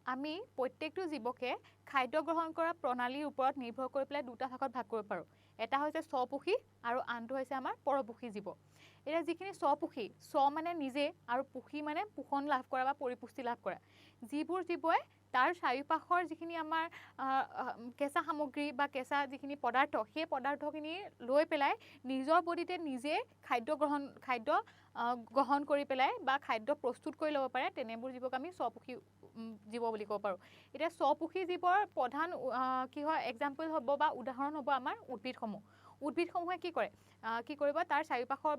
আমি প্ৰত্যেকটো জীৱকে খাদ্য গ্ৰহণ কৰা প্ৰণালীৰ ওপৰত নিৰ্ভৰ কৰি পেলাই দুটা ভাগত ভাগ কৰিব পাৰোঁ। এটা হৈছে স্বপোষী আৰু আনটো হৈছে আমাৰ পৰপোষী জীৱ। এতিয়া যিখিনি স্বপোষী, মানে নিজে আৰু পোষী মানে পোষণ লাভ কৰা বা পৰিপুষ্টি লাভ কৰা। যিবোৰ জীৱই তাৰ চাৰিওপাশৰ যিখিনি আমাৰ কেঁচা সামগ্ৰী বা কেঁচা যিখিনি পদাৰ্থ, সেই পদাৰ্থখিনি লৈ পেলাই নিজৰ বডিতে নিজে খাদ্য গ্ৰহণ কৰি পেলাই বা খাদ্য প্ৰস্তুত কৰি ল'ব পাৰে, তেনেবোৰ জীৱক আমি স্বপোষী জীৱ বুলি ক'ব পাৰোঁ। এতিয়া স্বপোষী জীৱৰ প্ৰধান কি হয় এক্সাম্পল হ'ব বা উদাহৰণ হ'ব আমাৰ উদ্ভিদসমূহ। উদ্ভিদসমূহে কি কৰে, কি কৰিব, তাৰ চাৰিওপাশৰ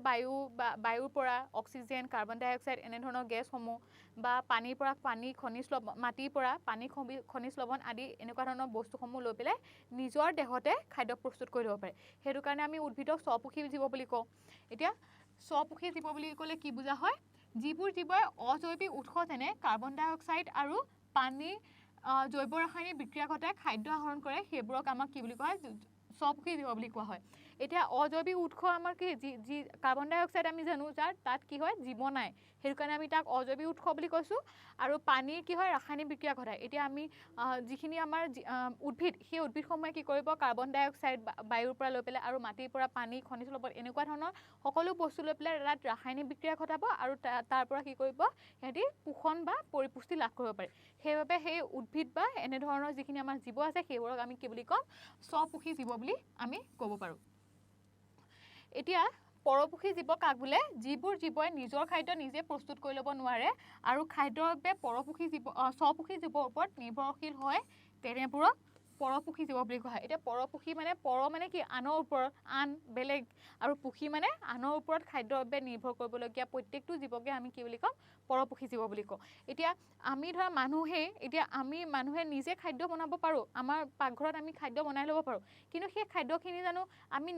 বায়ুৰ পৰা অক্সিজেন, কাৰ্বন ডাই অক্সাইড এনেধৰণৰ গেছসমূহ বা পানীৰ পৰা পানী, খনিজ লৱণ, মাটিৰ পৰা পানী, খনিজ লৱণ আদি এনেকুৱা ধৰণৰ বস্তুসমূহ লৈ পেলাই নিজৰ দেহতে খাদ্য প্ৰস্তুত কৰি ল'ব পাৰে। সেইটো কাৰণে আমি উদ্ভিদক স্বপোষী জীৱ বুলি কওঁ। এতিয়া স্বপোষী জীৱ বুলি ক'লে কি বুজা হয়? যিবোৰ জীৱই অজৈৱিক উৎস যেনে কাৰ্বন ডাই অক্সাইড আৰু পানী জৈৱ ৰাসায়নিক বিক্ৰিয়া ঘটাই খাদ্য আহৰণ কৰে, সেইবোৰক আমাক কি বুলি কোৱা হয়? স্বপোষী জীৱ বুলি কোৱা হয়। এতিয়া অজৈৱিক উৎস আমাৰ কি, যি কাৰ্বন ডাই অক্সাইড আমি জানো যাৰ তাত কি হয় জীৱ নাই, সেইটো কাৰণে আমি তাক অজৈৱিক উৎস বুলি কৈছোঁ। আৰু পানীৰ কি হয় ৰাসায়নিক বিক্ৰিয়া ঘটায়। এতিয়া আমি যিখিনি আমাৰ উদ্ভিদ, সেই উদ্ভিদসমূহে কি কৰিব, কাৰ্বন ডাই অক্সাইড বায়ুৰ পৰা লৈ পেলাই আৰু মাটিৰ পৰা পানী, খনিজ লৱণ এনেকুৱা ধৰণৰ সকলো বস্তু লৈ পেলাই তাত ৰাসায়নিক বিক্ৰিয়া ঘটাব আৰু তাৰ পৰা কি কৰিব, সিহঁতি পোষণ বা পৰিপুষ্টি লাভ কৰিব পাৰে। সেইবাবে সেই উদ্ভিদ বা এনেধৰণৰ যিখিনি আমাৰ জীৱ আছে সেইবোৰক আমি কি বুলি ক'ম, স্বপোষী জীৱ বুলি আমি ক'ব পাৰোঁ। এতিয়া পৰপোষী জীৱ কাক বোলে? যিবোৰ জীৱই নিজৰ খাদ্য নিজে প্ৰস্তুত কৰি ল'ব নোৱাৰে আৰু খাদ্যৰ বাবে স্বপোষী জীৱৰ ওপৰত নিৰ্ভৰশীল হয়, তেনেবোৰক পৰপোষী জীৱ বুলি কোৱা হয়। এতিয়া পৰপোষী মানে পৰ মানে কি, আনৰ ওপৰত, আন বেলেগ, আৰু পোষী মানে আনৰ ওপৰত খাদ্যৰ বাবে নিৰ্ভৰ কৰিবলগীয়া প্ৰত্যেকটো জীৱকে আমি কি বুলি ক'ম, পৰপোষী জীৱ বুলি কওঁ। এতিয়া আমি ধৰা মানুহে নিজে খাদ্য বনাব পাৰোঁ, আমাৰ পাকঘৰত আমি খাদ্য বনাই ল'ব পাৰোঁ, কিন্তু সেই খাদ্যখিনি জানো আমি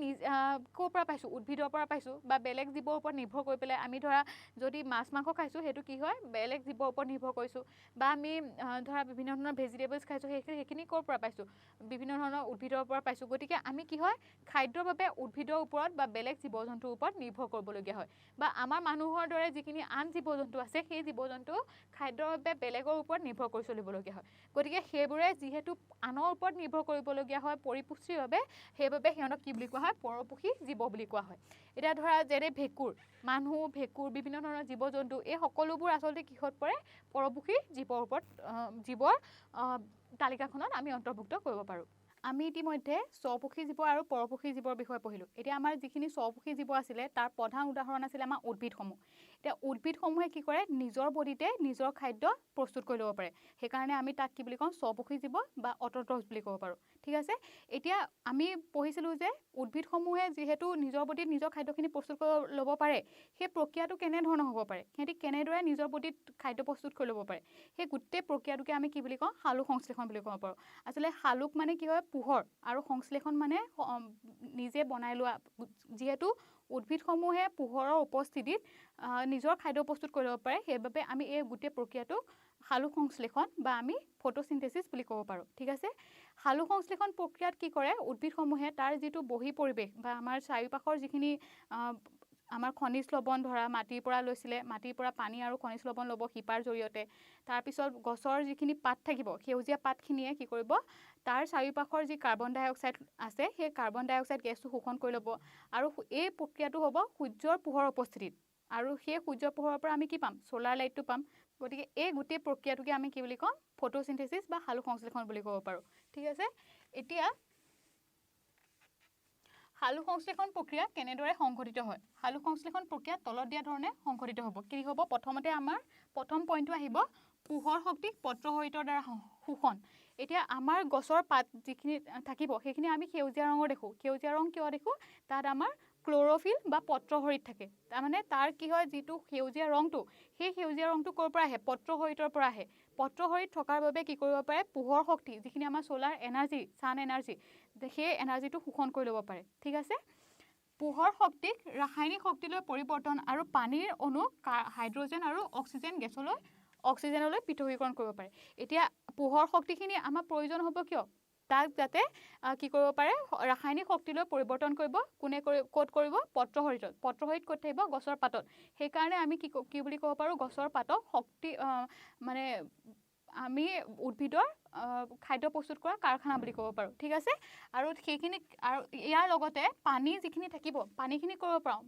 ক'ৰ পৰা পাইছোঁ? উদ্ভিদৰ পৰা পাইছোঁ বা বেলেগ জীৱৰ ওপৰত নিৰ্ভৰ কৰি পেলাই আমি ধৰা যদি মাছ মাংস খাইছোঁ, সেইটো কি হয় বেলেগ জীৱৰ ওপৰত নিৰ্ভৰ কৰিছোঁ, বা আমি ধৰা বিভিন্ন ধৰণৰ ভেজিটেবলছ খাইছোঁ, সেইখিনি ক'ৰ পৰা পাইছোঁ? বিভিন্ন ধৰণৰ উদ্ভিদৰ পৰা পাইছোঁ। গতিকে আমি কি হয় খাদ্যৰ বাবে উদ্ভিদৰ ওপৰত বা বেলেগ জীৱ জন্তুৰ ওপৰত নিৰ্ভৰ কৰিবলগীয়া হয়, বা আমাৰ মানুহৰ দৰে যিখিনি আন জীৱ জন্তু আছে সেই জীৱ জন্তু খাদ্যৰ বাবে বেলেগৰ ওপৰত নিৰ্ভৰ কৰি চলিবলগীয়া হয়। গতিকে সেইবোৰে যিহেতু আনৰ ওপৰত নিৰ্ভৰ কৰিবলগীয়া হয় পৰিপুষ্টিৰ বাবে, সেইবাবে সিহঁতক কি বুলি কোৱা হয়, পৰপোষী জীৱ বুলি কোৱা হয়। এতিয়া ধৰা যেনে ভেঁকুৰ, মানুহ, ভেঁকুৰ, বিভিন্ন ধৰণৰ জীৱ জন্তু, এই সকলোবোৰ আচলতে কিহত পৰে? পৰপোষী জীৱৰ তালিকাখনত আমি অন্তৰ্ভুক্ত কৰিব পাৰোঁ। আমি ইতিমধ্যে স্বপোষী জীৱ আৰু পৰপোষী জীৱৰ বিষয়ে পঢ়িলোঁ। এতিয়া আমাৰ যিখিনি স্বপোষী জীৱ আছিলে তাৰ প্ৰধান উদাহৰণ আছিলে আমাৰ উদ্ভিদসমূহ। এতিয়া উদ্ভিদসমূহে কি কৰে, নিজৰ বডিতে নিজৰ খাদ্য প্ৰস্তুত কৰি ল'ব পাৰে, সেইকাৰণে আমি তাক কি বুলি কওঁ, স্বপোষী জীৱ বা অট'ট্ৰফছ বুলি ক'ব পাৰোঁ। ঠিক আছে। এতিয়া আমি পঢ়িছিলোঁ যে উদ্ভিদসমূহে যিহেতু নিজৰ বডিত নিজৰ খাদ্যখিনি প্ৰস্তুত কৰি ল'ব পাৰে, সেই প্ৰক্ৰিয়াটো কেনেধৰণৰ হ'ব পাৰে, সিহঁতি কেনেদৰে নিজৰ বডিত খাদ্য প্ৰস্তুত কৰি ল'ব পাৰে, সেই গোটেই প্ৰক্ৰিয়াটোকে আমি কি বুলি কওঁ, সালোক সংশ্লেষণ বুলি ক'ব পাৰোঁ। আচলতে সালোক মানে কি হয়, পোহৰ, আৰু সংশ্লেষণ মানে নিজে বনাই লোৱা। যিহেতু উদ্ভিদসমূহে পোহৰৰ উপস্থিতিত নিজৰ খাদ্য প্ৰস্তুত কৰি ল'ব পাৰে, সেইবাবে আমি এই গোটেই প্ৰক্ৰিয়াটোক সালোক সংশ্লেষণ বা আমি ফটোচিনথেচিছ বুলি ক'ব পাৰোঁ। ঠিক আছে। সালোক সংশ্লেষণ প্ৰক্ৰিয়াত কি কৰে, উদ্ভিদসমূহে তাৰ যিটো বহি পৰিৱেশ বা আমাৰ চাৰিওপাশৰ যিখিনি আমাৰ খনিজ লৱণ ধৰা মাটিৰ পৰা লৈছিলে, মাটিৰ পৰা পানী আৰু খনিজ লৱণ ল'ব শিপাৰ জৰিয়তে, তাৰপিছত গছৰ যিখিনি পাত থাকিব, সেউজীয়া পাতখিনিয়ে কি কৰিব, তাৰ চাৰিওপাশৰ যি কাৰ্বন ডাই অক্সাইড আছে সেই কাৰ্বন ডাই অক্সাইড গেছটো শোষণ কৰি ল'ব, আৰু এই প্ৰক্ৰিয়াটো হ'ব সূৰ্যৰ পোহৰৰ উপস্থিতিত, আৰু সেই সূৰ্যৰ পোহৰৰ পৰা আমি কি পাম, ছ'লাৰ লাইটটো পাম। গতিকে এই গোটেই প্ৰক্ৰিয়াটোকে আমি কি বুলি ক'ম, ফটোচিনথেচিছ বা সালোক সংশ্লেষণ বুলি ক'ব পাৰোঁ। ঠিক আছে। এতিয়া সালোক সংশ্লেষণ প্ৰক্ৰিয়া কেনেদৰে সংঘটিত হয়? সালোক সংশ্লেষণ প্ৰক্ৰিয়া তলত দিয়া ধৰণে সংঘটিত হ'ব। কি হ'ব, প্ৰথমতে আমাৰ প্ৰথম পইণ্টটো আহিব, পোহৰ শক্তিক পত্ৰহৰিতৰ দ্বাৰা শোষণ। এতিয়া আমাৰ গছৰ পাত যিখিনি থাকিব সেইখিনি আমি সেউজীয়া ৰঙৰ দেখোঁ। সেউজীয়া ৰং কিয় দেখোঁ? তাত আমাৰ ক্ল'ৰ'ফিল বা পত্ৰহৰিত থাকে। তাৰমানে তাৰ কি হয়, যিটো সেউজীয়া ৰংটো, সেই সেউজীয়া ৰংটো ক'ৰ পৰা আহে, পত্ৰহৰিতৰ পৰা আহে। পত্ৰহৰিত থকাৰ বাবে কি কৰিব পাৰে, পোহৰ শক্তি যিখিনি আমাৰ ছ'লাৰ এনাৰ্জি, ছান এনাৰ্জি, সেই এনাৰ্জিটো শোষণ কৰি ল'ব পাৰে। ঠিক আছে। পোহৰ শক্তিক ৰাসায়নিক শক্তিলৈ পৰিৱৰ্তন আৰু পানীৰ অণুক হাইড্ৰজেন আৰু অক্সিজেনলৈ পৃথকীকৰণ কৰিব পাৰে। এতিয়া পোহৰ শক্তিখিনি আমাৰ প্ৰয়োজন হ'ব কিয়? তাক যাতে কি কৰিব পাৰে, ৰাসায়নিক শক্তিলৈ পৰিৱৰ্তন কৰিব। কোনে ক'ত কৰিব? পত্ৰহৰিতত। পত্ৰহৰিত ক'ত থাকিব? গছৰ পাতত। সেইকাৰণে আমি কি বুলি ক'ব পাৰোঁ, গছৰ পাতক শক্তি মানে আমি উদ্ভিদৰ খাদ্য প্ৰস্তুত কৰা কাৰখানা বুলি ক'ব পাৰোঁ ঠিক আছে আৰু সেইখিনি আৰু ইয়াৰ লগতে পানী যিখিনি থাকিব পানীখিনি কৰিব পাৰোঁ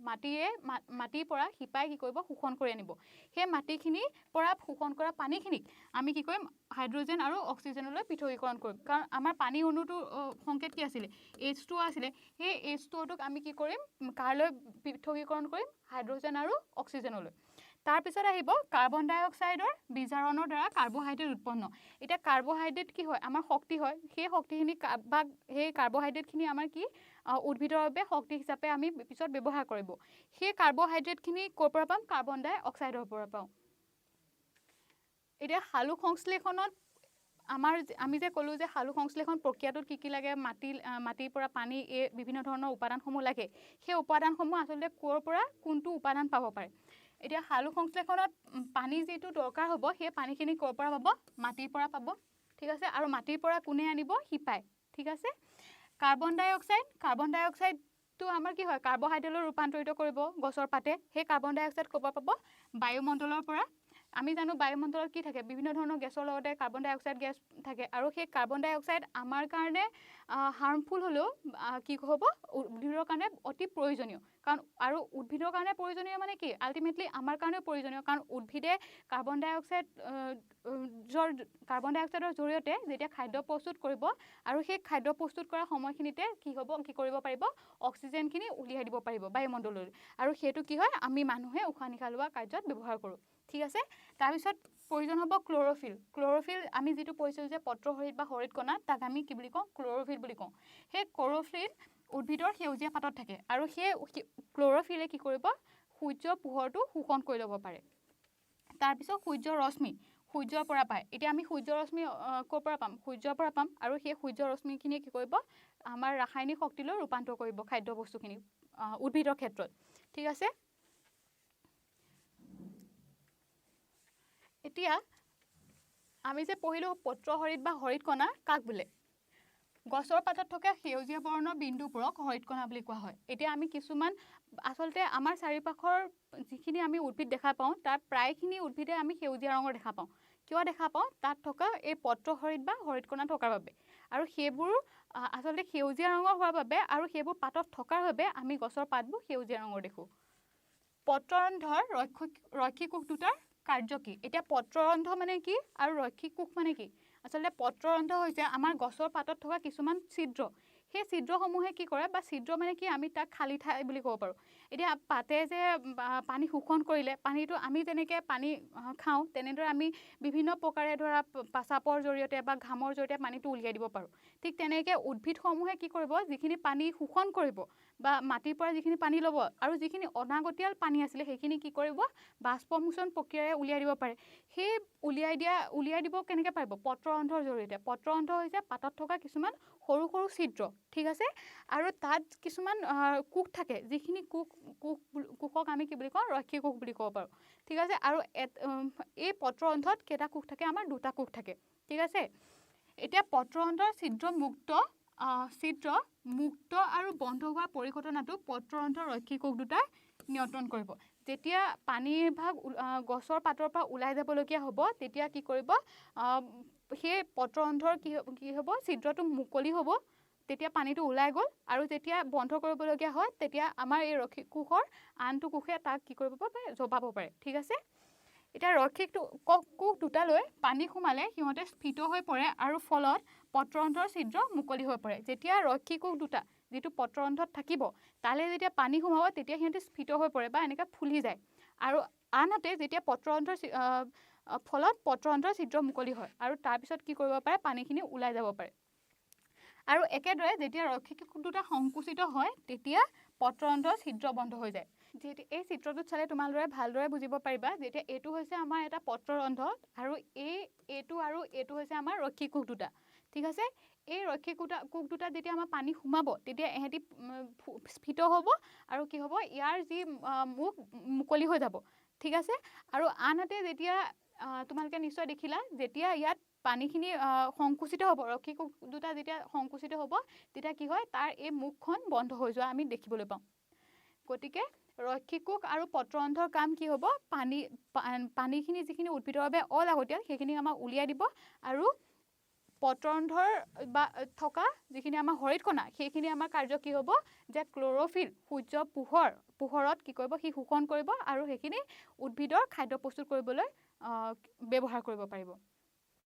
মাটিৰ পৰা শিপাই কি কৰিব শোষণ কৰি আনিব সেই মাটিখিনিৰ পৰা শোষণ কৰা পানীখিনিক আমি কি কৰিম হাইড্ৰজেন আৰু অক্সিজেনলৈ পৃথকীকৰণ কৰিম কাৰণ আমাৰ পানী অণুটো সংকেত কি আছিলে H2 আছিলে সেই H2টোক আমি কি কৰিম কাৰলৈ পৃথকীকৰণ কৰিম হাইড্ৰজেন আৰু অক্সিজেনলৈ তাৰপিছত আহিব কাৰ্বন ডাই অক্সাইডৰ বিজাৰণৰ দ্বাৰা কাৰ্বহাইড্ৰেট উৎপন্ন এতিয়া কাৰ্বহাইড্ৰেট কি হয় আমাৰ শক্তি হয় সেই শক্তিখিনি বা সেই কাৰ্বহাইড্ৰেটখিনি আমাৰ কি উদ্ভিদৰ বাবে শক্তি হিচাপে আমি পিছত ব্যৱহাৰ কৰিব সেই কাৰ্বহাইড্ৰেটখিনি ক'ৰ পৰা পাম কাৰ্বন ডাই অক্সাইডৰ পৰা পাওঁ এতিয়া সালোক সংশ্লেষণত আমি যে ক'লো যে সালোক সংশ্লেষণ প্ৰক্ৰিয়াটোত কি লাগে মাটিৰ পৰা পানী এই বিভিন্ন ধৰণৰ উপাদানসমূহ লাগে সেই উপাদানসমূহ আচলতে ক'ৰ পৰা কোনটো উপাদান পাব পাৰে এতিয়া সালোক সংশ্লেষণত পানী যিটো দৰকাৰ হ'ব সেই পানীখিনি ক'ৰ পৰা পাব মাটিৰ পৰা পাব ঠিক আছে আৰু মাটিৰ পৰা কোনে আনিব শিপাই ঠিক আছে কাৰ্বন ডাই অক্সাইডটো আমাৰ কি হয় কাৰ্বহাইড্ৰেটলৈ ৰূপান্তৰিত কৰিব গছৰ পাতে সেই কাৰ্বন ডাই অক্সাইড ক'ৰ পৰা পাব বায়ুমণ্ডলৰ পৰা আমি জানো বায়ুমণ্ডলত কি থাকে বিভিন্ন ধৰণৰ গেছৰ লগতে কাৰ্বন ডাই অক্সাইড গেছ থাকে আৰু সেই কাৰ্বন ডাই অক্সাইড আমাৰ কাৰণে হাৰ্মফুল হ'লেও কি হ'ব উদ্ভিদৰ কাৰণে অতি প্ৰয়োজনীয় কাৰণ আৰু উদ্ভিদৰ কাৰণে প্ৰয়োজনীয় মানে কি আল্টিমেটলি আমাৰ কাৰণেও প্ৰয়োজনীয় কাৰণ উদ্ভিদে কাৰ্বন ডাই অক্সাইডৰ জৰিয়তে যেতিয়া খাদ্য প্ৰস্তুত কৰিব আৰু সেই খাদ্য প্ৰস্তুত কৰা সময়খিনিতে কি কৰিব পাৰিব অক্সিজেনখিনি উলিয়াই দিব পাৰিব বায়ুমণ্ডললৈ আৰু সেইটো কি হয় আমি মানুহে উশাহ নিশাহ লোৱা কাৰ্যত ব্যৱহাৰ কৰোঁ ঠিক আছে তাৰপিছত প্ৰয়োজন হ'ব ক্ল'ৰফিল আমি যিটো কৈছিলোঁ যে পত্ৰহৰিত বা হৰিত কণা তাক আমি কি বুলি কওঁ ক্ল'ৰফিল বুলি কওঁ সেই ক্ল'ৰফিল উদ্ভিদৰ সেউজীয়া পাতত থাকে আৰু সেই ক্ল'ৰফিলে কি কৰিব সূৰ্যৰ পোহৰটো শোষণ কৰি ল'ব পাৰে তাৰপিছত সূৰ্যৰ পৰা পায় এতিয়া আমি সূৰ্যৰ ৰশ্মি ক'ৰ পৰা পাম সূৰ্যৰ পৰা পাম আৰু সেই সূৰ্যৰ ৰশ্মিখিনিয়ে কি কৰিব আমাৰ ৰাসায়নিক শক্তিলৈ ৰূপান্তৰ কৰিব খাদ্য বস্তুখিনি উদ্ভিদৰ ক্ষেত্ৰত ঠিক আছে এতিয়া আমি যে পঢ়িলোঁ পত্ৰহৰিত বা হৰিত কণা কাক বোলে গছৰ পাতত থকা সেউজীয়া বৰ্ণৰ বিন্দুবোৰক হৰিত কণা বুলি কোৱা হয় এতিয়া আমি কিছুমান আচলতে আমাৰ চাৰিওপাশৰ যিখিনি আমি উদ্ভিদ দেখা পাওঁ তাৰ প্ৰায়খিনি উদ্ভিদে আমি সেউজীয়া ৰঙৰ দেখা পাওঁ কিয় দেখা পাওঁ তাত থকা এই পত্ৰহৰিত বা হৰিত কণা থকাৰ বাবে আৰু সেইবোৰ আচলতে সেউজীয়া ৰঙৰ হোৱাৰ বাবে আৰু সেইবোৰ পাতত থকাৰ বাবে আমি গছৰ পাতবোৰ সেউজীয়া ৰঙৰ দেখোঁ পত্ৰৰন্ধ্ৰৰ ৰৈখিক কোষ দুটাৰ কাৰ্য কি এতিয়া পত্ৰৰন্ধ্ৰ মানে কি আৰু ৰৈখিক কোষ মানে কি আচলতে পত্ৰৰন্ধ্ৰ হৈছে আমাৰ গছৰ পাতত থকা কিছুমান ছিদ্ৰ সেই ছিদ্ৰসমূহে কি কৰে বা ছিদ্ৰ মানে কি আমি তাক খালী ঠাই বুলি ক'ব পাৰোঁ এতিয়া পাতে যে পানী শোষণ কৰিলে পানীটো আমি যেনেকৈ পানী খাওঁ তেনেদৰে আমি বিভিন্ন প্ৰকাৰে ধৰা পেচাবৰ জৰিয়তে বা ঘামৰ জৰিয়তে পানীটো উলিয়াই দিব পাৰোঁ ঠিক তেনেকৈ উদ্ভিদসমূহে কি কৰিব যিখিনি পানী শোষণ কৰিব বা মাটিৰ পৰা যিখিনি পানী ল'ব আৰু যিখিনি অনাগতীয়াল পানী আছিলে সেইখিনি কি কৰিব বাষ্পমোচন প্ৰক্ৰিয়াৰে উলিয়াই দিব পাৰে সেই উলিয়াই দিব কেনেকৈ পাৰিব পত্ৰৰন্ধ্ৰৰ জৰিয়তে পত্ৰৰন্ধ্ৰ হৈছে পাতত থকা কিছুমান সৰু সৰু ছিদ্ৰ ঠিক আছে আৰু তাত কিছুমান কোষ থাকে যিখিনি কোষক আমি কি বুলি কওঁ ৰৈখিক কোষ বুলি ক'ব পাৰোঁ ঠিক আছে আৰু এই পত্ৰৰন্ধ্ৰত কেইটা কোষ থাকে আমাৰ দুটা কোষ থাকে ঠিক আছে এতিয়া পত্ৰৰন্ধ্ৰৰ ছিদ্ৰ মুক্ত আৰু বন্ধ হোৱা পৰিঘটনাটো পত্ৰৰন্ধ্ৰৰ ৰৈখিক কোষ দুটাই নিয়ন্ত্ৰণ কৰিব যেতিয়া পানীৰ ভাগ গছৰ পাতৰ পৰা ওলাই যাবলগীয়া হ'ব তেতিয়া কি কৰিব সেই পত্ৰৰন্ধ্ৰৰ কি হ'ব ছিদ্ৰটো মুকলি হ'ব তেতিয়া পানীটো ওলাই গ'ল আৰু যেতিয়া বন্ধ কৰিবলগীয়া হয় তেতিয়া আমাৰ এই ৰৈখিক কোষৰ আনটো কোষে তাক কি কৰিব পাৰে জপাব পাৰে ঠিক আছে এতিয়া ৰৈখিক কোষ দুটালৈ পানী সোমালে সিহঁতে স্ফীত হৈ পৰে আৰু ফলত পত্ৰৰন্ধ্ৰৰ ছিদ্ৰ মুকলি হৈ পৰে যেতিয়া ৰৈখিক কোষ দুটা যিটো পত্ৰৰন্ধ্ৰত থাকিব তালৈ যেতিয়া পানী সোমাব তেতিয়া সিহঁতে স্ফীত হৈ পৰে বা এনেকৈ ফুলি যায় আৰু আনহাতে যেতিয়া ফলত পত্ৰৰন্ধ্ৰৰ ছিদ্ৰ মুকলি হয় আৰু তাৰপিছত কি কৰিব পাৰে পানীখিনি ওলাই যাব পাৰে আৰু একেদৰে যেতিয়া ৰৈখিক কোষ দুটা সংকুচিত হয় তেতিয়া পত্ৰৰন্ধ্ৰৰ ছিদ্ৰ বন্ধ হৈ যায় যিহেতু এই চিত্ৰটোত চালে তোমালোকে ভালদৰে বুজিব পাৰিবা যেতিয়া এইটো হৈছে আমাৰ এটা পত্ৰৰন্ধ্ৰ আৰু এইটো হৈছে আমাৰ ৰৈখিক কোষ দুটা ঠিক আছে এই ৰৈখিক কোষ দুটা যেতিয়া আমাৰ পানী সোমাব তেতিয়া এহেঁতি স্ফীত হ'ব আৰু কি হ'ব ইয়াৰ যি মুখ মুকলি হৈ যাব ঠিক আছে আৰু আনহাতে যেতিয়া তোমালোকে নিশ্চয় দেখিলা যেতিয়া ইয়াত পানীখিনি সংকুচিত হ'ব ৰৈখিক কোষ দুটা যেতিয়া সংকুচিত হ'ব তেতিয়া কি হয় তাৰ এই মুখখন বন্ধ হৈ যোৱা আমি দেখিবলৈ পাওঁ গতিকে ৰৈখিক কোষ আৰু পত্ৰৰন্ধ্ৰৰ কাম কি হ'ব পানীখিনি যিখিনি উদ্ভিদৰ বাবে অলাগতিয়াল সেইখিনি আমাক উলিয়াই দিব আৰু পত্ৰৰন্ধ্ৰৰ বা থকা যিখিনি আমাৰ হৰিত কণা সেইখিনি আমাৰ কাৰ্য কি হ'ব যে ক্ল'ৰ'ফিল সূৰ্য পোহৰত কি কৰিব সি শোষণ কৰিব আৰু সেইখিনি উদ্ভিদৰ খাদ্য প্ৰস্তুত কৰিবলৈ ব্যৱহাৰ কৰিব পাৰিব